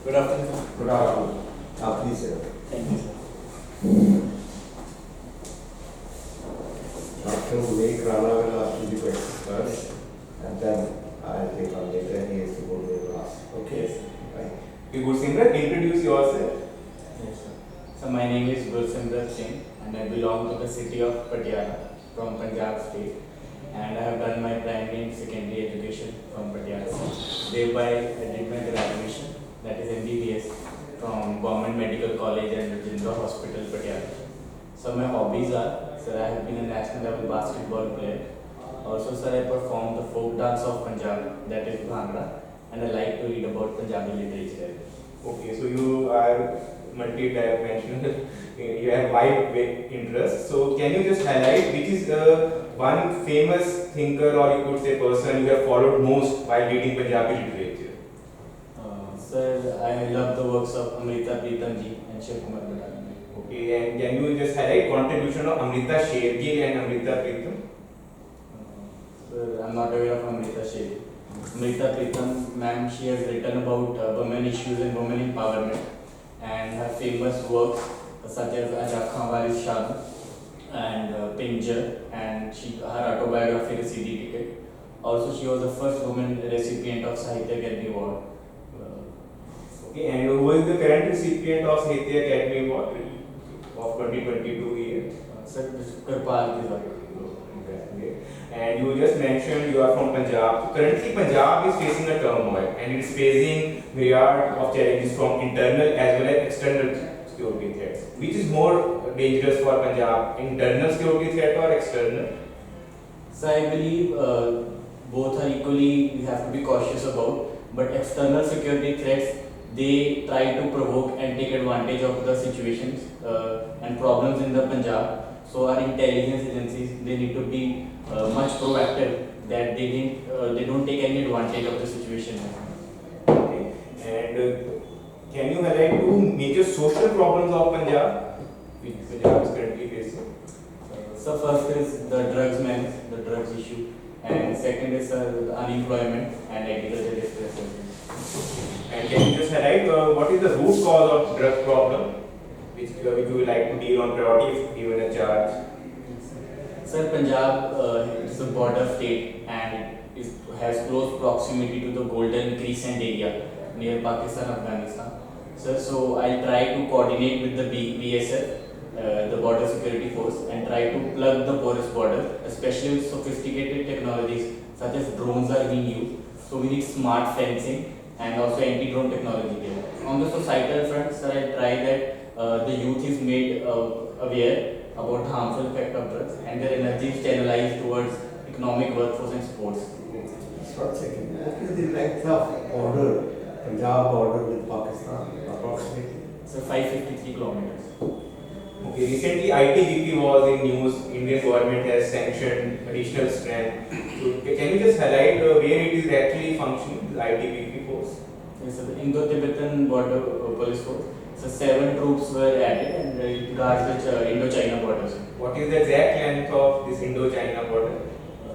Good afternoon, sir. Good afternoon. Please, sir. Thank you, sir. Dr. Vivek Rana will ask you the questions first, and then I'll take on later. He is the board will ask. Okay? Yes, sir. Right. Okay, Gursimrat, introduce yourself. Yes, sir. So my name is Dr.Gursimrat Singh, and I belong to the city of Patiala from Punjab state. And I have done my primary and secondary education from Patiala. Thereby, I did my graduation, that is MBBS, from Government Medical College and Rajendra Hospital, Patiala. So my hobbies are, sir, I have been a national level basketball player. Also, sir, I perform the folk dance of Punjab, that is Bhangra, and I like to read about Punjabi literature. Okay, so you are multi-dimensional. You have wide interest. So can you just highlight which is one famous thinker, or you could say person, you have followed most while reading Punjabi literature? Sir, I love the works of Amrita Pritam ji and Shiv Kumar Bhattacharya. Okay, and can you just highlight contribution of Amrita Shergill and Amrita Pritam? Sir, I'm not aware of Amrita Shergill. Amrita Pritam, ma'am, she has written about women issues and women empowerment, and her famous works such as Ajakhan Waris Shah and Pinjar, and her autobiography, The CD Ticket. Also, she was the first woman recipient of Sahitya Academy Award. Okay, and who is the current recipient of Sahitya Academy Award of 2022 year? Sir, Kirpal is Okay. And you just mentioned you are from Punjab. So currently, Punjab is facing a turmoil, and it is facing myriad of challenges from internal as well as external security threats. Which is more dangerous for Punjab, internal security threat or external? So I believe both are equally we have to be cautious about, but external security threats, they try to provoke and take advantage of the situations and problems in the Punjab. So our intelligence agencies, they need to be much proactive that they don't take any advantage of the situation. Okay. And can you highlight two major social problems of Punjab, which Punjab is currently facing? So first is the drugs menace, the drugs issue, and second is unemployment and agriculture distress. And can you just highlight what is the root cause of drug problem, which you would like to deal on priority if given a charge? Sir, Punjab is a border state and it has close proximity to the Golden Crescent area near Pakistan, Afghanistan. Sir, so I'll try to coordinate with the BSF, the Border Security Force, and try to plug the porous border, especially with sophisticated technologies such as drones are being used. So we need smart fencing and also anti-drone technology there. On the societal front, sir, I try that the youth is made aware about harmful effect of drugs and their energy is channelized towards economic workforce and sports. Just 1 second. What is the length of border, Punjab border with Pakistan, approximately? So 553 kilometers. Okay, recently ITBP was in news. Indian government has sanctioned additional strength. So, can you just highlight where it is actually functioning, the ITBP force? Yes, so the Indo-Tibetan Border Police Force. So 7 troops were added and it guards the Indo-China borders. What is the exact length of this Indo-China border?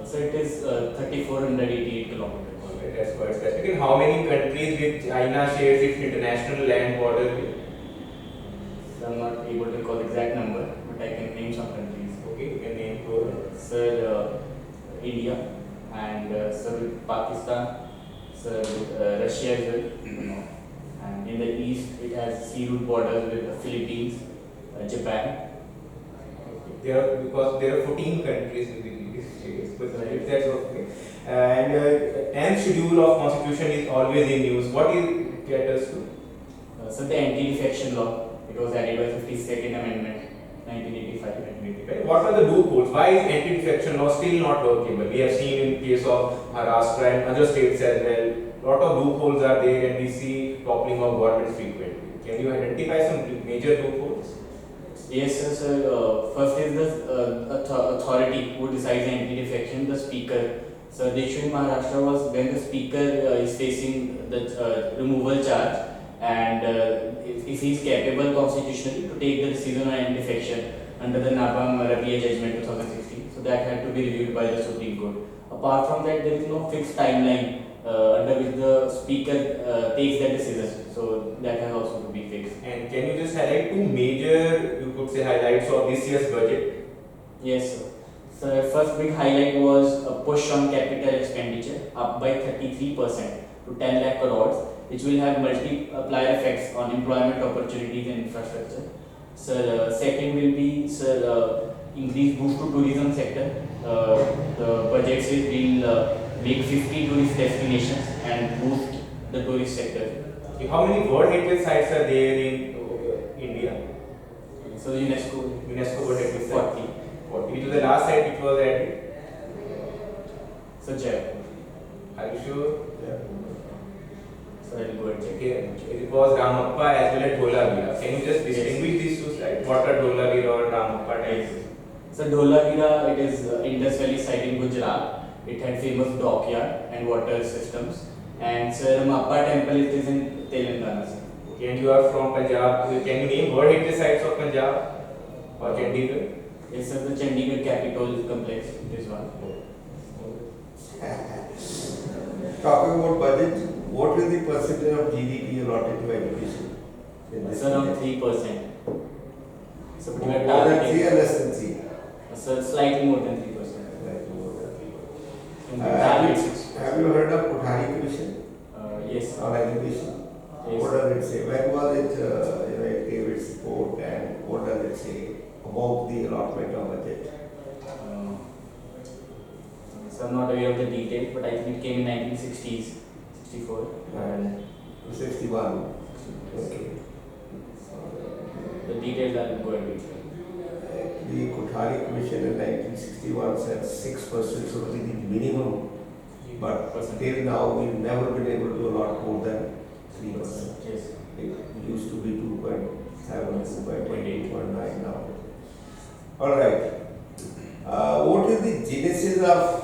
So it is 3,488 kilometers. Okay, that's quite specific. And how many countries with China shares its international land border with? So I'm not able to recall the exact number, but I can name some countries. Okay, you can name four. Sir, India and sir with Pakistan, sir with Russia as well. And in the east, it has sea route borders with the Philippines, Japan. Because there are 14 countries within this space, but Right. that's okay. And 10th schedule of constitution is always in news. What is it get us to? So the anti-defection law, it was added by 52nd Amendment, 1985. What are the loopholes? Why is anti-defection law still not workable? We have seen in case of Maharashtra and other states as well. Lot of loopholes are there, and we see toppling of governments frequently. Can you identify some major loopholes? Yes, sir. So, first is the authority who decides anti-defection, the speaker. So the issue in Maharashtra was when the speaker is facing the removal charge, and if he is capable constitutionally to take the decision on anti-defection under the Nabam Rabia judgment 2016. So that had to be reviewed by the Supreme Court. Apart from that, there is no fixed timeline under which the speaker takes that decision. So that say highlights of this year's budget? Yes, sir. So first big highlight was a push on capital expenditure up by 33% to 10 lakh crores, which will have multiplier effects on employment opportunities and infrastructure. Sir, second will be, sir, increased boost to tourism sector. The budget says we'll make 50 tourist destinations and boost the tourist sector. Okay, how many World Heritage Sites are there in India? So UNESCO World Heritage Sites? 40. 40. Which was the last site which was added? So Jaipur. Are you sure? Yeah. So I'll go and check. Okay, it was Ramappa as well as Dholavira. Can you just distinguish these two sites? What are Dholavira or Ramappa types? So Dholavira, it is Indus Valley site in Gujarat. It had famous dockyard and water systems. And Sir Ramappa temple it is in Telangana. Sir. Okay, and you are from Punjab. Can you name World Heritage Sites of Punjab or Chandigarh? Yes, sir, the Chandigarh Capitol complex. It is one. Talking about budget, what is the percentage of GDP allotted to education? In this It's around country? 3%. So we are More than 3 targeting. or less than 3? So slightly more than 3%. Like more than 3%. And the Have target you- 6%. have you heard of Kothari Commission Yes. on education? Yes. What does it say? When was it, it gave its report, and what does it say about the allotment of budget? So I'm not aware of the details, but I think it came in 1960s, 64. And 61. Okay. The details are going to be. The Kothari Commission in 1961 said 6% should be the minimum, but till now we've never been able to allot more than 3%. Yes. It used to be 2.7, 2.8, 2.9 now. Alright. What is the genesis of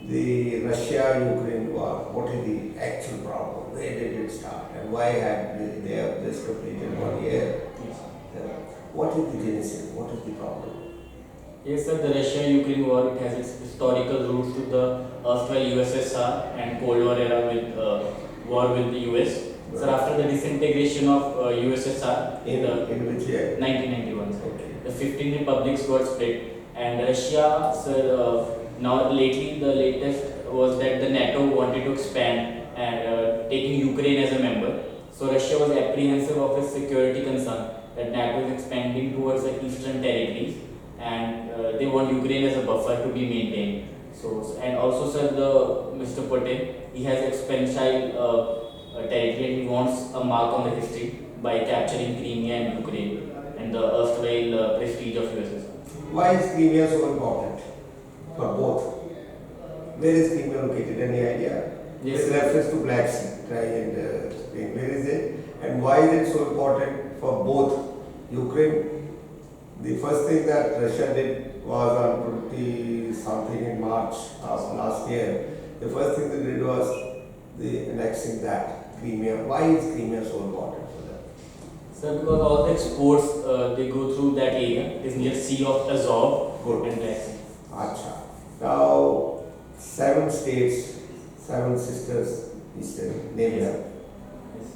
the Russia-Ukraine war? What is the actual problem? Where did it start? And why have they have just completed 1 year? Yes. What is the genesis? What is the problem? Yes, sir. The Russia-Ukraine war, it has its historical roots to the erstwhile USSR and Cold War era with war with the US. So after the disintegration of USSR in the In which year? 1991, sir, Okay. the 15 republics got split, and Russia, sir, now lately the latest was that the NATO wanted to expand and taking Ukraine as a member. So Russia was apprehensive of its security concern that NATO is expanding towards the eastern territories, and they want Ukraine as a buffer to be maintained. So and also, sir, the Mr. Putin, he has expansile territory, and he wants a mark on the history by capturing Crimea and Ukraine and the erstwhile prestige of USSR. Why is Crimea so important for both? Where is Crimea located? Any idea? Yes. With reference to Black Sea, try and Spain. Where is it? And why is it so important for both? Ukraine, the first thing that Russia did was on 20 something in March of last year. The first thing they did was the annexing that Crimea. Why is Crimea so important for them? Sir, because all the exports they go through that area. It is near Sea of Azov Good. and Black Sea. Acha. Now, 7 states, 7 sisters, Eastern, name them. Yes,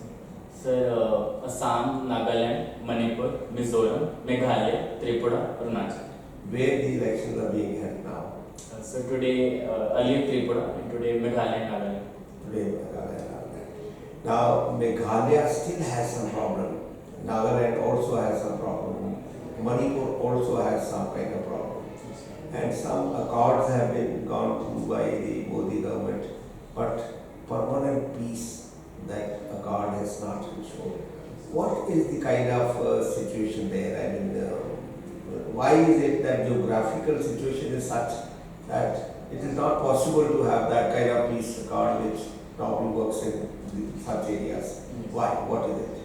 sir, Assam, Nagaland, Manipur, Mizoram, Meghalaya, Tripura, Arunachal. Where the elections are being held now. So today, earlier Tripura and today Meghalaya and Nagaland. Today, Nagaland, Nagaland. Now, Meghalaya still has some problem. Nagaland also has some problem. Manipur also has some kind of problem. And some accords have been gone through by the Modi government, but permanent peace, that accord has not been shown. What is the kind of situation there? I mean, why is it that geographical situation is such that it is not possible to have that kind of peace accord which probably works in such areas? Why? What is it?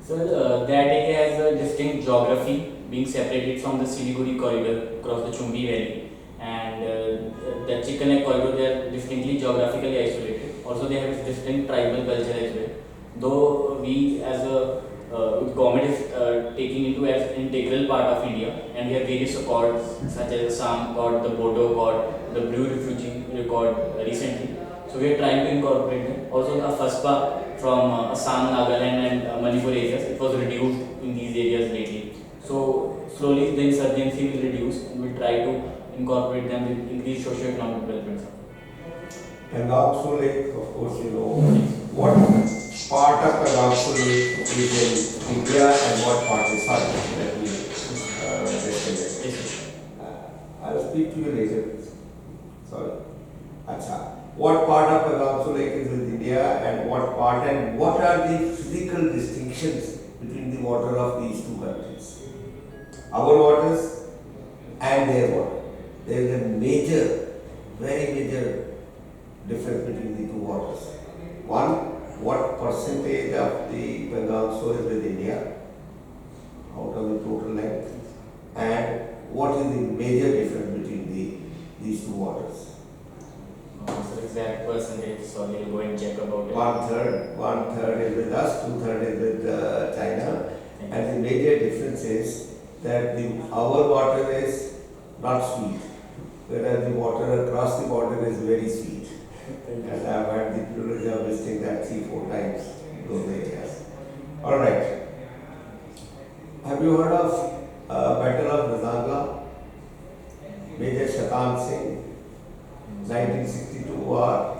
So that area has a distinct geography, being separated from the Siliguri corridor across the Chumbi Valley, and the Chicken Egg corridor, they are distinctly geographically isolated. Also, they have a distinct tribal culture as well. Though we as a government is taking into as an integral part of India, and we have various accords such as Assam Accord, the Bodo Accord, the Blue Refugee Accord recently. So we are trying to incorporate them. Also, the FASPA from Assam, Nagaland and Manipur areas, it was reduced in these areas lately. So slowly the insurgency will reduce and we'll try to incorporate them with increased socio-economic development. Pangangsu Lake, of course, you know what part of Pangangsu Lake is in India and what part is Pakistan. Let me distinguish. Yes, sir. I'll speak to you later. Sorry. Acha. What part of Pangangsu Lake is with India and what part, and what are the physical distinctions between the water of these two countries? Our waters and their water. There is a major, very major difference between the two waters. One, what percentage of the Pangangsu is with India out of the total length, and what is the major difference between these two waters? So exact percentage, sorry, I'll go and check about it. One third is with us, 2/3 is with China, and the major difference is that our water is not sweet, whereas the water across the border is very sweet. And I've had the privilege of visiting that 3-4 times those areas. All right. Have you heard of Battle of Razangla? Major Shatan Singh, 1962 war.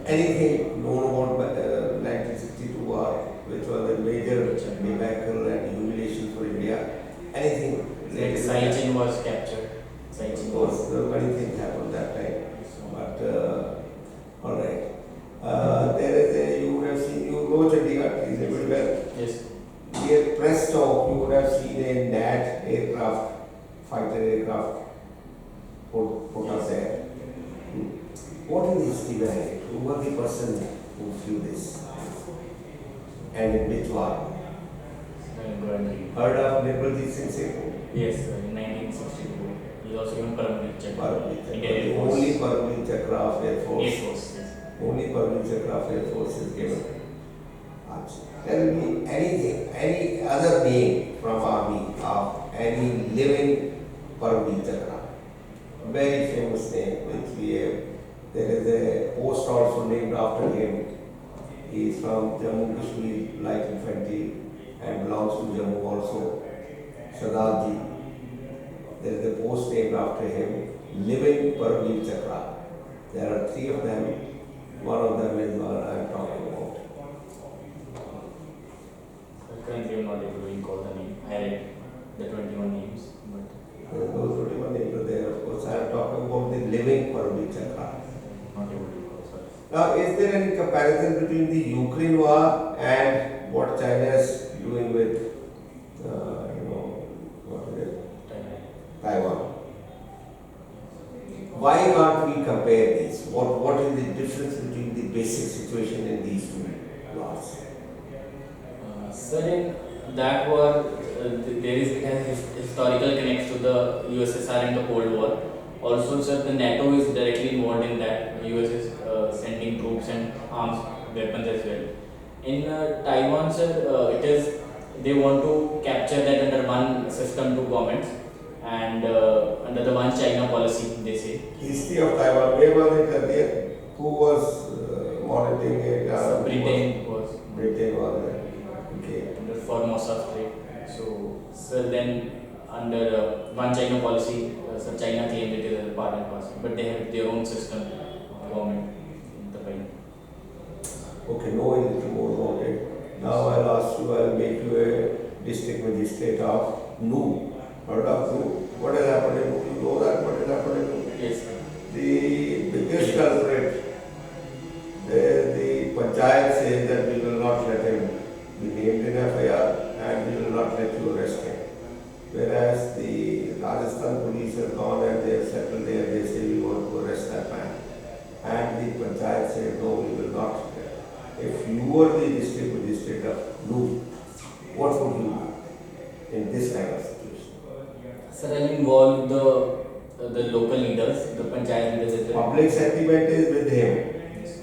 Anything known about 1962 war, which was a major debacle and humiliation for India? Anything? Like Saichin was captured. Of course, many things happened that time. But all right. There is a, you would have seen, you know Chandigarh is everywhere. Yes. Near press stop, you would have seen a NAT aircraft, fighter aircraft put us there. What is the history behind it? Who was the person who flew this? And in which war? Heard of Mr.Jagpreet Singh Dr.? Yes, sir, in 1962. He was also given Paramveer Chakra. The only Paramveer Chakra of Air Force. Air Force, yes. Only Paramveer Chakra of Air Force is given. Tell me anything, any other name from army of any living Paramveer Chakra. Very famous name which we have. There is a post also named after him. He is from Jammu Kashmir Light Infantry and belongs to Jammu also. Sadavji. There is a post named after him, living Paramveer Chakra. There are 3 of them. One of them is what I am talking about. Currently, I'm not able to recall the name. I read the 21 names, but Those 21 names are there. Of course, I am talking about the living Paramveer Chakra. not able to recall, sorry. Now, is there any comparison between the Ukraine war and what China is doing with, what is it? Taiwan? Why can't we compare these? What is the difference between the basic situation in these two wars? Sir, in that war, there is a historical connection to the USSR and the Cold War. Also, sir, the NATO is directly involved in that. The US is sending troops and arms, weapons as well. In Taiwan, sir, they want to capture that under one system, 2 governments, and under the one China policy, they say. History of Taiwan, where was it earlier? Who was monitoring it? So Britain was there. Okay. under Formosa Strait. So, sir, then under one China policy, so China claimed it is a part and parcel, but they have their own system of government in the China. Okay, know a little more about it. Now I'll ask you, I'll make you a district magistrate of Nu. Heard of Nu? What has happened in Nu? You know that what has happened in Nu? Yes, sir. The biggest culprit, the Panchayat says that we will not let him be named in FIR and we will not let you arrest him. Whereas the Rajasthan police have gone and they have settled there, they say we want to arrest that man. And the Panchayat said no, we will not. If you were the district magistrate of Nu, what would you do in this kind of situation? Sir, I'll involve the local leaders, the panchayat leaders as well. Public sentiment is with him. Yes, sir.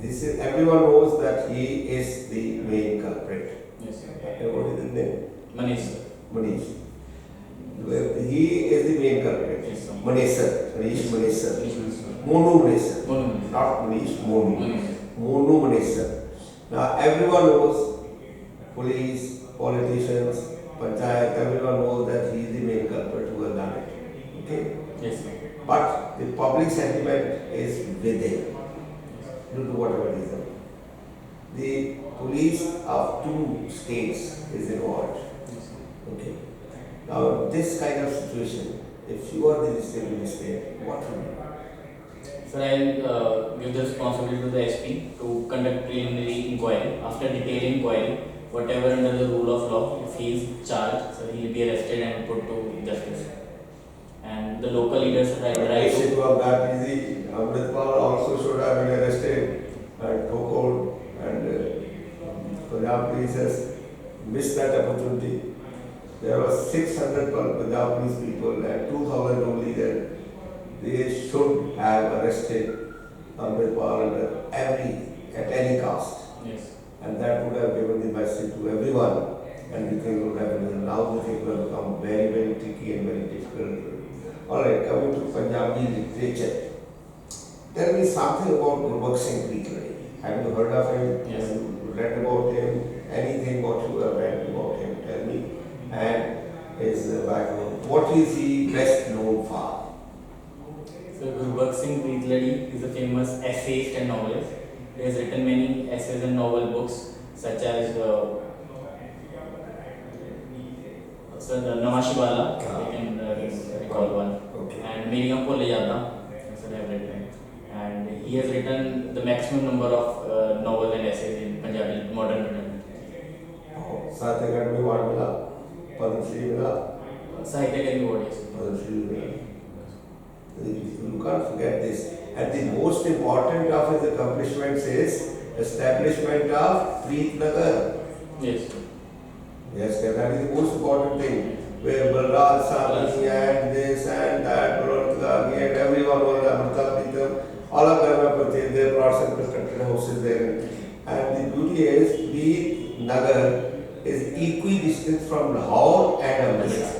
This is, everyone knows that he is the main culprit. Yes, sir. And what is his name? Manish, sir. Manish. He is the main culprit. Yes, sir. Manish sir. Manish sir. Manish, sir. Monu Manish sir. Monu. Not Manish, Monu. Monu. Monu Manish sir. Now everyone knows, police, politicians, Panchayat, everyone knows that he is the main culprit who has done it. Okay? Yes, sir. But the public sentiment is with him due to whatever reason. The police of two states is involved. Yes, sir. Okay. Now, this kind of situation, if you are the district minister, what will you do? Sir, I'll give the responsibility to the SP to conduct preliminary inquiry. After detailed inquiry, whatever under the rule of law, if he is charged, so he will be arrested and put to justice. And the local leaders are right If it was that easy, Amritpal also should have been arrested and Thokod and Punjab police has missed that opportunity. There were 600 Punjab police people and 2,000 only there. They should have arrested Amritpal at any cost. Yes. And that would have given the message to everyone and the thing would have been, now the thing will become very, very tricky and very difficult. Alright, coming to Punjabi literature. Tell me something about Vivek Singh. Have you heard of him? Yes. Have you read about him? Anything what you have read about him? Tell me. And his background. What is he best known for? So Vivek Singh is a famous essayist and novelist. He has written many essays and novel books such as Namashibala, I can recall one, Okay. and Miriam Polleyada, I have written. And he has written the maximum number of novels and essays in Punjabi, modern Punjabi. Sahitya Academy Award mila, Padma Shri mila, Sahitya Academy Award, yes. Padma Shri mila. You can't forget this. And the most important of his accomplishments is establishment of Preet Nagar. Yes. Yes, that is the most important thing. Where Balraj Sami and this and that, Balraj and everyone was Amrita, all of them have purchased their plots and constructed houses there. And the beauty is, Preet Nagar is equidistant from Lahore and Amritsar.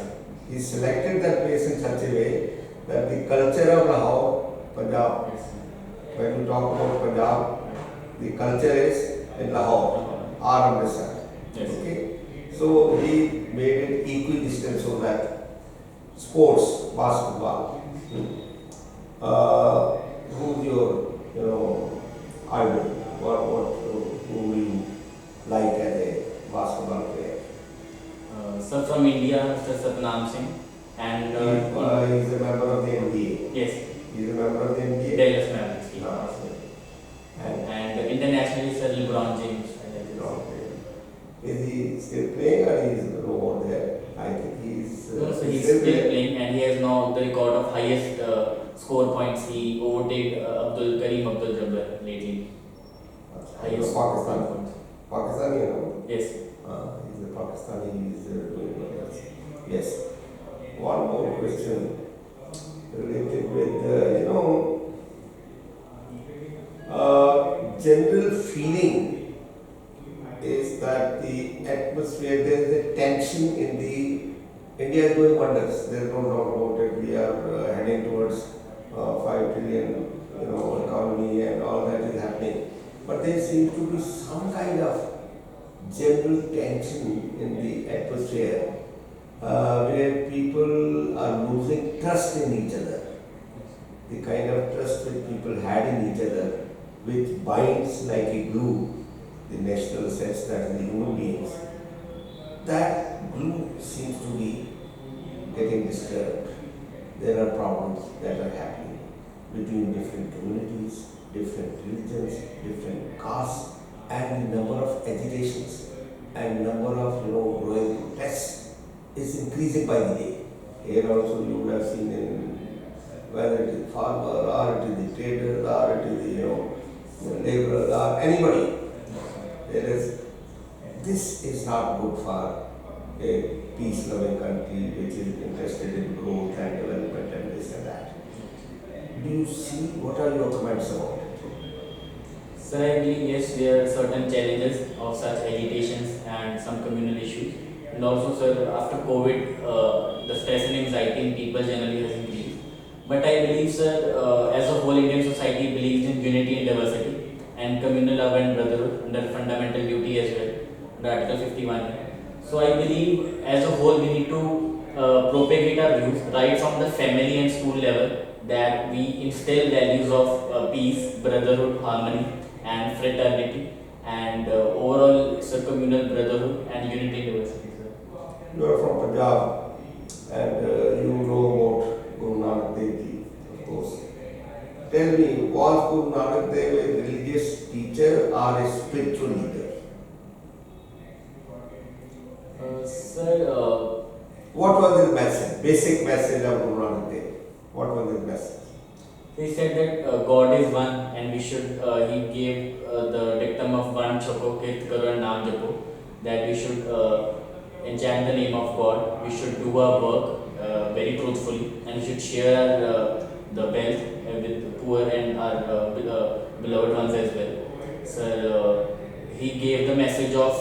He selected that place in such a way that the culture of Lahore, Punjab, when you talk about Punjab, the culture is in Lahore or Amritsar. Yes. Okay? So he made it equidistant so that sports, basketball, who's your idol? Who you like as a basketball player? Sir, from India, Mr. Satnam Singh, and He's a member of the NBA. yes, He's a member of the NBA. Dallas Mavericks. Ah, And internationally, Sir LeBron James. Is he still playing or he is no more there? I think he's No, so he's still playing, and he has now the record of highest score points. He overtake Kareem Abdul-Jabbar lately. Highest score Pakistan. points. Pakistani, you know? Yes. He's a Pakistani, he's doing well. Yes. One more question related with, general feeling is that the atmosphere, there is a tension in the, India is doing wonders, there is no doubt about it. We are heading towards 5 trillion, economy and all that is happening. But there seems to be some kind of general tension in the atmosphere where people are losing trust in each other. The kind of trust which people had in each other, which binds like a glue the national assets, that is the human beings, that glue seems to be getting disturbed. There are problems that are happening between different communities, different religions, different castes, and the number of agitations and number of growing protests is increasing by the day. Here also you would have seen in whether it is farmer or it is the trader or it is the laborer or anybody. This is not good for a peace-loving country which is interested in growth and development and this and that. Do you see, what are your comments about it? Sir, I believe yes, there are certain challenges of such agitations and some communal issues. And also, sir, after COVID, the stress and anxiety in people generally has increased. But I believe, sir, as a whole Indian society believes in unity and diversity and communal love and brotherhood under fundamental duty as well, under Article 51. So I believe as a whole we need to propagate our views right from the family and school level, that we instill values of peace, brotherhood, harmony and fraternity, and overall communal brotherhood and unity in diversity. You are from Punjab and you know about Guru Nanak Dev Ji, of course. Tell me, was Guru Nanak Dev a religious teacher or a spiritual leader? Sir, What was his message? Basic message of Guru Nanak Dev. What was his message? he said that God is one, and we should. He gave the dictum of one choko kit karo and naam japo, that we should enchant the name of God. We should do our work very truthfully, and we should share the wealth with the poor and our beloved ones as well. Sir, he gave the message of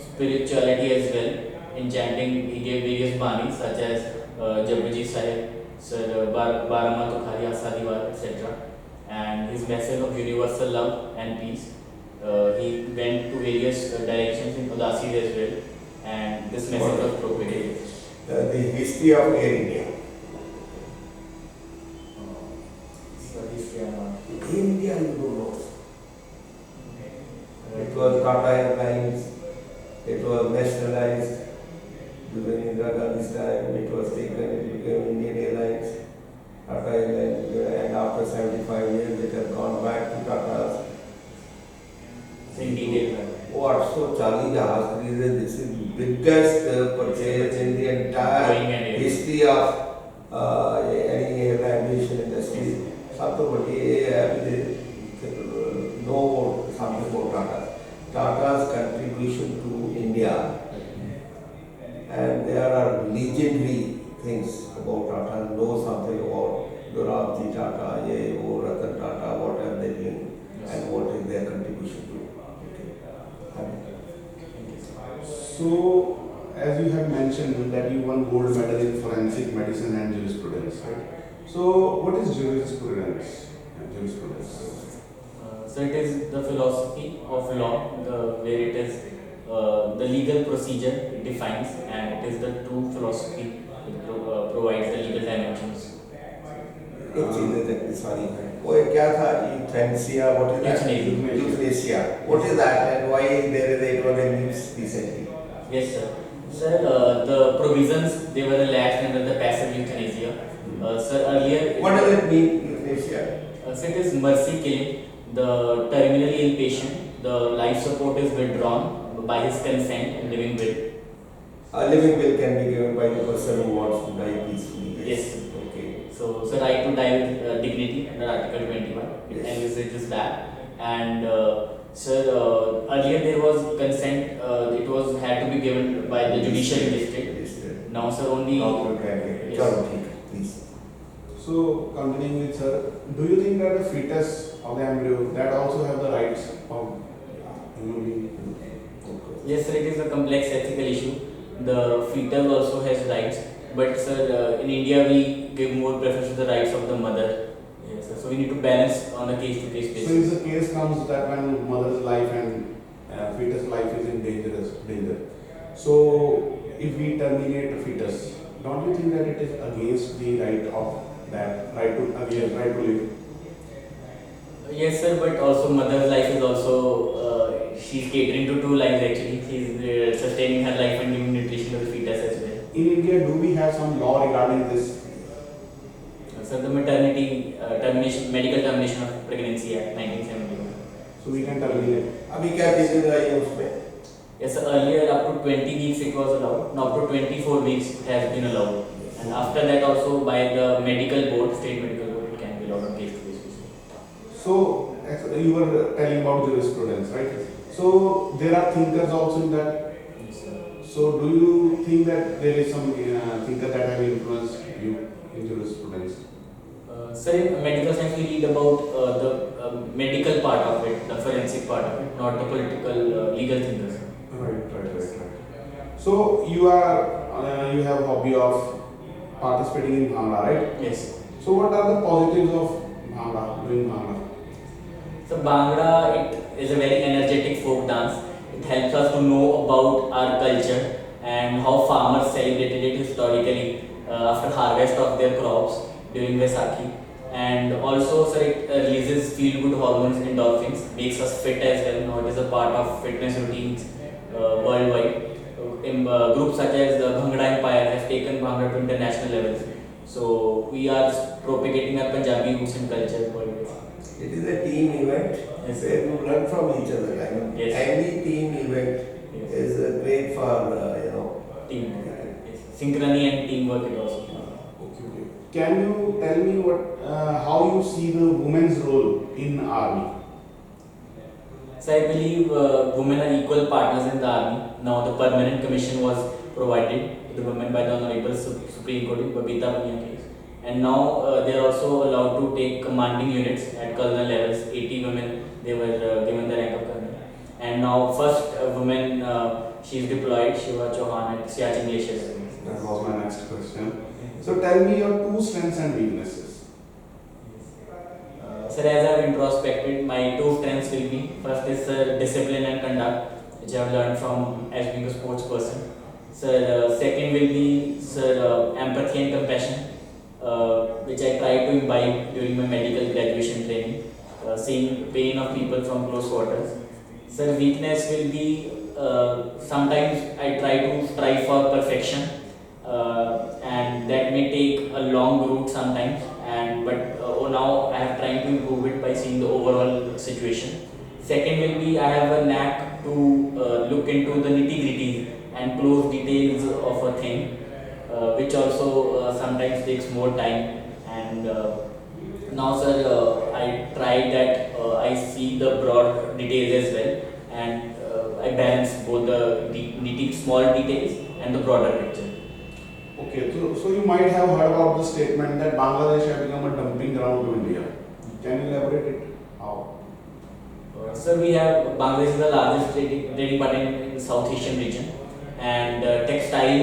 spirituality as well. Enchanting, he gave various banis such as Japaji Sahib, Sir Barama Tukhari Asadiwar, etc. And his message of universal love and peace. He went to various directions in Udasis as well, and this message was propagated. The history of Air India. So history and all. Air India, you don't know. It was Tata Airlines, it was nationalized during Indira Gandhi's time, it was taken, it became Indian Airlines, Tata Airlines, and after 75 years it has gone back to Tata's. In detail. What, so Charlie Jahaz, this is the biggest purchase in the entire history of any aviation industry. Something no something about Tata. Tata's contribution to India, and there are legendary things about Tata. Know something about Dorabji Tata, Ye, O, Ratan Tata, what are they doing, and what is their contribution to. So, as you have mentioned that you won gold medal in forensic medicine and jurisprudence, right? So, what is jurisprudence? So it is the philosophy of law, where it is the legal procedure it defines, and it is the true philosophy it provides the legal dimensions. एक चीज है तक सारी वो एक क्या था euthanasia, what is that? Euthanasia. What is that and why there is it was in news recently? Yes, sir. Sir, the provisions they were relaxed under the passive euthanasia. Sir, earlier. What does it mean, euthanasia? So it is mercy killing the terminally ill patient. The life support is withdrawn by his consent and living will. A living will can be given by the person who wants to die peacefully. Yes. Okay. So, right to die with dignity under Article 21. It envisages that. And sir, earlier there was consent. It was had to be given by the judiciary district. Now, sir, only. Yes. Please. So, continuing with sir, do you think that the fetus or the embryo that also have the rights of human being? Yes, sir, it is a complex ethical issue. The fetus also has rights, but sir, in India we give more preference to the rights of the mother. Yes, sir. So we need to balance on a case-to-case basis. So, if the case comes that when mother's life and fetus life is in danger, so if we terminate the fetus, don't you think that it is against the right of that right to live? Yes, sir, but also mother's life is also she's catering to two lives actually. She's sustaining her life and giving nutrition to the fetus as well. In India, do we have some law regarding this? So the maternity medical termination of pregnancy act 1971. So we can terminate. अभी क्या चीजें आई है उसमें? Yes, sir, earlier up to 20 weeks it was allowed. Now up to 24 weeks it has been allowed. And after that also by the medical board, state medical board, it can be allowed on case-to-case basis. So you were telling about jurisprudence, right? So there are thinkers also in that. Yes, sir. So do you think that there is some thinker that have influenced you in jurisprudence? Sir, in medical science we read about the medical part of it, the forensic part of it, not the political legal thinkers. Right. So you have a hobby of participating in Bhangra, right? Yes. So what are the positives of Bhangra, doing Bhangra? So Bhangra, it is a very energetic folk dance. It helps us to know about our culture and how farmers celebrated it historically after harvest of their crops during Vaisakhi. And also, sir, it releases feel-good hormones, endorphins, makes us fit as well. Now it is a part of fitness routines worldwide. Groups such as the Bhangra Empire have taken Bhangra to international levels. So we are propagating our Punjabi roots and culture worldwide. It is a team event Yes. where you learn from each other. I mean, Yes. any team event Yes. is great for Teamwork. Yes. Synchrony and teamwork it also. Okay. Can you tell me how you see the women's role in army? So I believe women are equal partners in the army. Now the permanent commission was provided to the women by the Honorable Supreme Court in Babita Bania case. And now they are also allowed to take commanding units at colonel levels. 80 women, they were given the rank of colonel. And now first woman, she is deployed, Shiva Chauhan at Siachen Glacier. That was my next question. So tell me your two strengths and weaknesses. Sir, as I have introspected, my two strengths will be, first is discipline and conduct, which I have learned from as being a sports person. Sir, second will be, sir, empathy and compassion, which I try to imbibe during my medical graduation training, seeing pain of people from close quarters. Sir, weakness will be, sometimes I try to strive for perfection, and that may take a long route sometimes, but now I have tried to improve it by seeing the overall situation. Second will be, I have a knack to look into the nitty-gritties and close details of a thing, which also sometimes takes more time. And now, sir, I try that I see the broad details as well, and I balance both the small details and the broader picture. Okay, so you might have heard about the statement that Bangladesh has become a dumping ground to India. Can you elaborate it? How? Sir, we have Bangladesh is the largest trading partner in the South Asian region, and textile